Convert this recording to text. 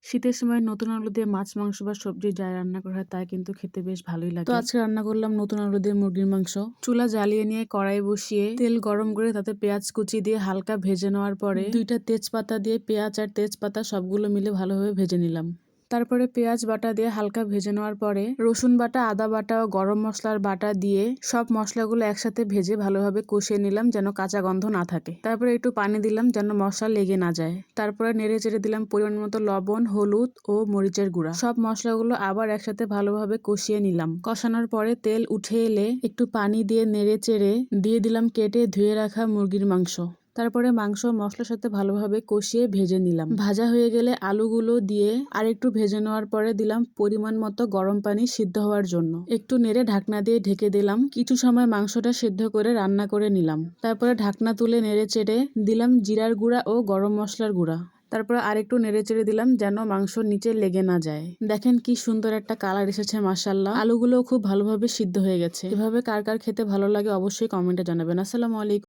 শীতের সময় নতুন আলু দিয়ে মাছ, মাংস বা সবজি যাই রান্না করা হয় তাই কিন্তু খেতে বেশ ভালোই লাগে। তো আজকে রান্না করলাম নতুন আলু দিয়ে মুরগির মাংস। চুলা জ্বালিয়ে নিয়ে কড়াই বসিয়ে তেল গরম করে তাতে পেঁয়াজ কুচি দিয়ে হালকা ভেজে নেওয়ার পরে 2টা তেজপাতা দিয়ে পেঁয়াজ আর তেজপাতা সবগুলো মিলে ভালোভাবে ভেজে নিলাম। তারপরে পেঁয়াজ বাটা দিয়ে হালকা ভেজে নেওয়ার পরে রসুন বাটা, আদা বাটা ও গরম মশলার বাটা দিয়ে সব মশলাগুলো একসাথে ভেজে ভালোভাবে কষিয়ে নিলাম যেন কাঁচা গন্ধ না থাকে। তারপরে একটু পানি দিলাম যেন মশলা লেগে না যায়। তারপরে নেড়ে চেড়ে দিলাম পরিমাণ মতো লবণ, হলুদ ও মরিচের গুঁড়া। সব মশলাগুলো আবার একসাথে ভালোভাবে কষিয়ে নিলাম। কষানোর পরে তেল উঠে এলে একটু পানি দিয়ে নেড়ে চেড়ে দিয়ে দিলাম কেটে ধুয়ে রাখা মুরগির মাংস। তারপরে মাংস মশলার সাথে ভালোভাবে কষিয়ে ভেজে নিলাম। ভাজা হয়ে গেলে আলুগুলো দিয়ে আর একটু ভেজে নেওয়ার পরে দিলাম পরিমাণ মতো গরম পানি সিদ্ধ হওয়ার জন্য। একটু নেড়ে ঢাকনা দিয়ে ঢেকে দিলাম। কিছু সময় মাংসটা সিদ্ধ করে রান্না করে নিলাম। তারপরে ঢাকনা তুলে নেড়ে চেড়ে দিলাম জিরার গুঁড়া ও গরম মশলার গুঁড়া। তারপরে আরেকটু নেড়ে চেড়ে দিলাম যেন মাংস নিচে লেগে না যায়। দেখেন কি সুন্দর একটা কালার এসেছে, মাশাআল্লাহ। আলুগুলো খুব ভালোভাবে সিদ্ধ হয়ে গেছে। এভাবে কার কার খেতে ভালো লাগে অবশ্যই কমেন্টে জানাবেন। আসসালামু আলাইকুম।